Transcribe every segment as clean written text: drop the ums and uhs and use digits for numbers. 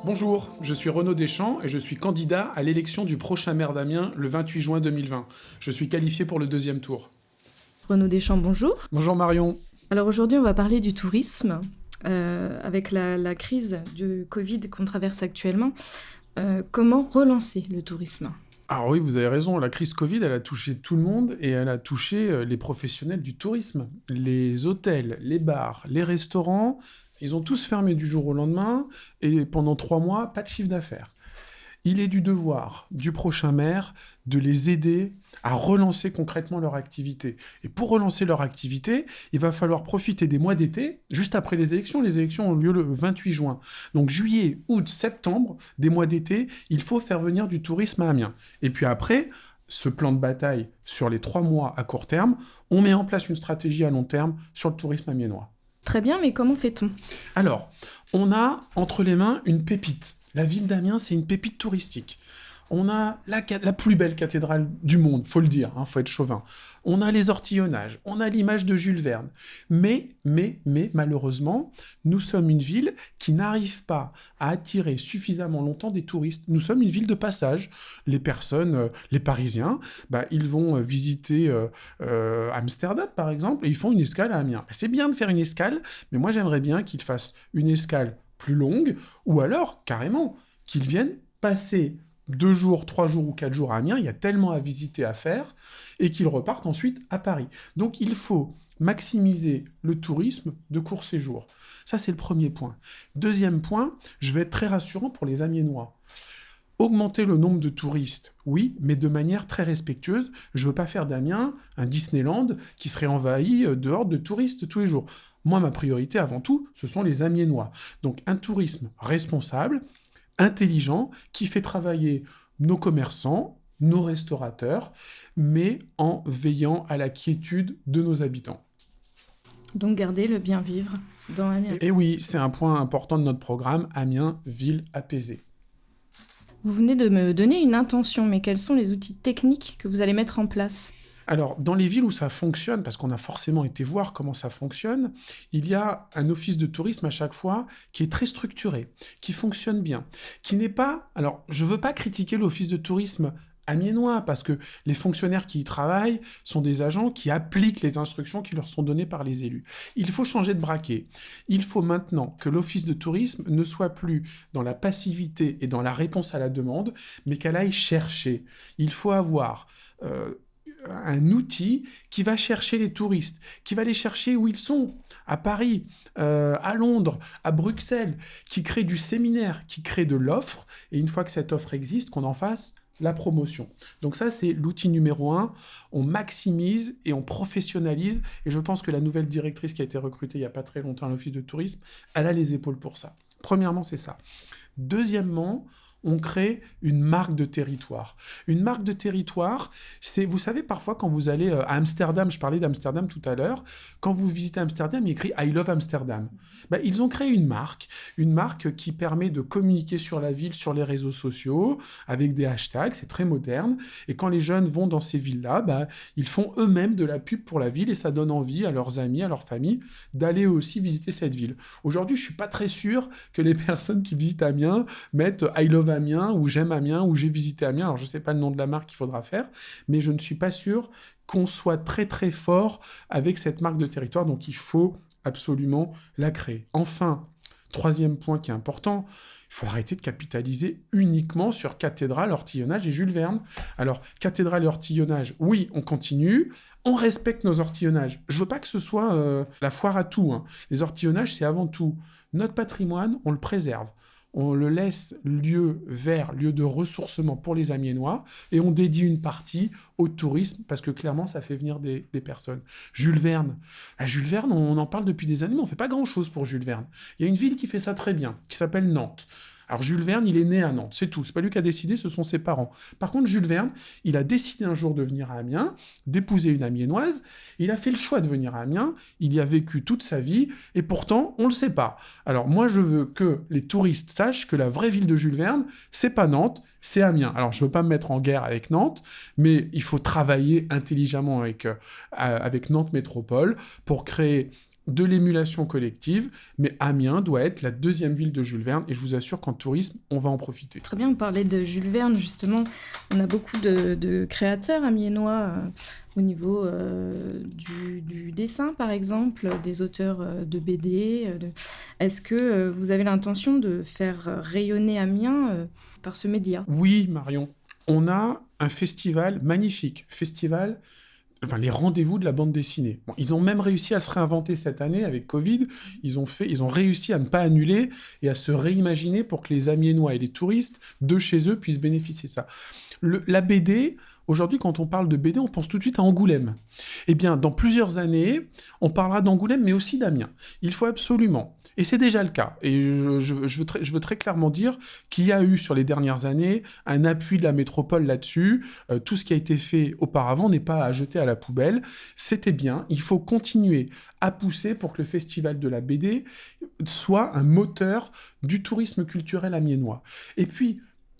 Bonjour, je suis Renaud Deschamps et je suis candidat à l'élection du prochain maire d'Amiens le 28 juin 2020. Je suis qualifié pour le deuxième tour. Renaud Deschamps, bonjour. Bonjour Marion. Alors aujourd'hui, on va parler du tourisme. Avec la crise du Covid qu'on traverse actuellement, comment relancer le tourisme ? Alors oui, vous avez raison, la crise Covid, elle a touché tout le monde et elle a touché les professionnels du tourisme. Les hôtels, les bars, les restaurants, ils ont tous fermé du jour au lendemain et pendant 3 mois, pas de chiffre d'affaires. Il est du devoir du prochain maire de les aider à relancer concrètement leur activité. Et pour relancer leur activité, il va falloir profiter des mois d'été, juste après les élections. Les élections ont lieu le 28 juin. Donc juillet, août, septembre, des mois d'été, il faut faire venir du tourisme à Amiens. Et puis après, ce plan de bataille sur les 3 mois à court terme, on met en place une stratégie à long terme sur le tourisme amiénois. Très bien, mais comment fait-on ? Alors, on a entre les mains une pépite. La ville d'Amiens, c'est une pépite touristique. On a la plus belle cathédrale du monde, faut le dire, faut être chauvin. On a les ortillonnages, on a l'image de Jules Verne. Mais, malheureusement, nous sommes une ville qui n'arrive pas à attirer suffisamment longtemps des touristes. Nous sommes une ville de passage. Les personnes, les Parisiens, ils vont visiter Amsterdam, par exemple, et ils font une escale à Amiens. C'est bien de faire une escale, mais moi, j'aimerais bien qu'ils fassent une escale plus longue, ou alors, carrément, qu'ils viennent passer 2 jours, 3 jours ou 4 jours à Amiens, il y a tellement à visiter, à faire, et qu'ils repartent ensuite à Paris. Donc il faut maximiser le tourisme de court séjour. Ça, c'est le premier point. Deuxième point, je vais être très rassurant pour les Amiénois. Augmenter le nombre de touristes, oui, mais de manière très respectueuse. Je ne veux pas faire d'Amiens un Disneyland qui serait envahi dehors de touristes tous les jours. Moi, ma priorité, avant tout, ce sont les Amiénois. Donc un tourisme responsable, intelligent, qui fait travailler nos commerçants, nos restaurateurs, mais en veillant à la quiétude de nos habitants. Donc garder le bien vivre dans Amiens. Et oui, c'est un point important de notre programme, Amiens, ville apaisée. Vous venez de me donner une intention, mais quels sont les outils techniques que vous allez mettre en place ? Alors, dans les villes où ça fonctionne, parce qu'on a forcément été voir comment ça fonctionne, il y a un office de tourisme à chaque fois qui est très structuré, qui fonctionne bien, qui n'est pas... Alors, je ne veux pas critiquer l'office de tourisme amiénois, parce que les fonctionnaires qui y travaillent sont des agents qui appliquent les instructions qui leur sont données par les élus. Il faut changer de braquet. Il faut maintenant que l'office de tourisme ne soit plus dans la passivité et dans la réponse à la demande, mais qu'elle aille chercher. Il faut avoir... un outil qui va chercher les touristes, qui va les chercher où ils sont, à Paris, à Londres, à Bruxelles, qui crée du séminaire, qui crée de l'offre, et une fois que cette offre existe, qu'on en fasse la promotion. Donc ça, c'est l'outil numéro 1. On maximise et on professionnalise, et je pense que la nouvelle directrice qui a été recrutée il n'y a pas très longtemps à l'office de tourisme, elle a les épaules pour ça. Premièrement, c'est ça. Deuxièmement, on crée une marque de territoire. Une marque de territoire, c'est, vous savez, parfois quand vous allez à Amsterdam, je parlais d'Amsterdam tout à l'heure, quand vous visitez Amsterdam, il y a écrit « I love Amsterdam ». Ils ont créé une marque qui permet de communiquer sur la ville, sur les réseaux sociaux, avec des hashtags, c'est très moderne. Et quand les jeunes vont dans ces villes-là, ils font eux-mêmes de la pub pour la ville et ça donne envie à leurs amis, à leur famille, d'aller aussi visiter cette ville. Aujourd'hui, je ne suis pas très sûr que les personnes qui visitent Amiens mettent « I love Amiens » ou « j'aime Amiens » ou « j'ai visité Amiens ». Alors, je ne sais pas le nom de la marque qu'il faudra faire, mais je ne suis pas sûr qu'on soit très très fort avec cette marque de territoire, donc il faut absolument la créer. Enfin, troisième point qui est important, il faut arrêter de capitaliser uniquement sur cathédrale, ortillonnage et Jules Verne. Alors, cathédrale et ortillonnage, oui, on continue, on respecte nos ortillonnages. Je ne veux pas que ce soit la foire à tout. Les ortillonnages, c'est avant tout notre patrimoine, on le préserve. On le laisse lieu de ressourcement pour les Amiénois, et on dédie une partie au tourisme, parce que clairement, ça fait venir des personnes. Jules Verne, on en parle depuis des années, mais on ne fait pas grand-chose pour Jules Verne. Il y a une ville qui fait ça très bien, qui s'appelle Nantes. Alors Jules Verne, il est né à Nantes, c'est tout. C'est pas lui qui a décidé, ce sont ses parents. Par contre, Jules Verne, il a décidé un jour de venir à Amiens, d'épouser une Amiénoise. Il a fait le choix de venir à Amiens. Il y a vécu toute sa vie, et pourtant, on le sait pas. Alors moi, je veux que les touristes sachent que la vraie ville de Jules Verne, c'est pas Nantes, c'est Amiens. Alors je veux pas me mettre en guerre avec Nantes, mais il faut travailler intelligemment avec Nantes Métropole pour créer de l'émulation collective, mais Amiens doit être la deuxième ville de Jules Verne, et je vous assure qu'en tourisme, on va en profiter. Très bien, vous parlez de Jules Verne, justement. On a beaucoup de créateurs amiénois au niveau du dessin, par exemple, des auteurs de BD. Est-ce que vous avez l'intention de faire rayonner Amiens par ce média ? Oui, Marion. On a un festival magnifique, les rendez-vous de la bande dessinée. Bon, ils ont même réussi à se réinventer cette année avec Covid. Ils ont réussi à ne pas annuler et à se réimaginer pour que les Amiénois et les touristes de chez eux puissent bénéficier de ça. La BD, aujourd'hui, quand on parle de BD, on pense tout de suite à Angoulême. Eh bien, dans plusieurs années, on parlera d'Angoulême, mais aussi d'Amiens. Il faut absolument... Et c'est déjà le cas. Et je veux très clairement dire qu'il y a eu, sur les dernières années, un appui de la métropole là-dessus. Tout ce qui a été fait auparavant n'est pas à jeter à la poubelle. C'était bien. Il faut continuer à pousser pour que le Festival de la BD soit un moteur du tourisme culturel amiénois. Et puis,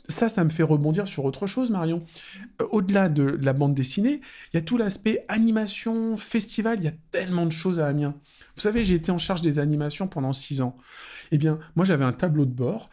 ça me fait rebondir sur autre chose, Marion. Au-delà de la bande dessinée, il y a tout l'aspect animation, festival, il y a tellement de choses à Amiens. Vous savez, j'ai été en charge des animations pendant 6 ans. Eh bien, moi, j'avais un tableau de bord.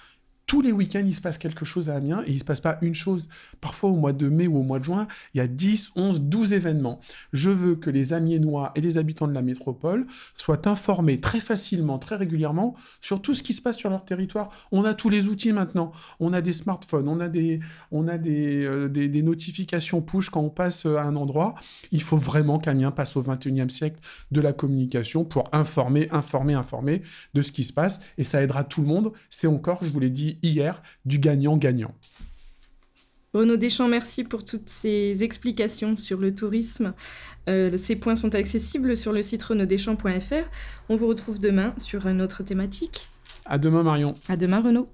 Tous les week-ends, il se passe quelque chose à Amiens, et il ne se passe pas une chose. Parfois, au mois de mai ou au mois de juin, il y a 10, 11, 12 événements. Je veux que les Amiénois et les habitants de la métropole soient informés très facilement, très régulièrement, sur tout ce qui se passe sur leur territoire. On a tous les outils maintenant. On a des smartphones, on a des notifications push quand on passe à un endroit. Il faut vraiment qu'Amiens passe au 21e siècle de la communication pour informer de ce qui se passe, et ça aidera tout le monde. C'est encore, je vous l'ai dit hier, du gagnant-gagnant. Renaud Deschamps, merci pour toutes ces explications sur le tourisme. Ces points sont accessibles sur le site renauddeschamps.fr. On vous retrouve demain sur une autre thématique. À demain, Marion. À demain, Renaud.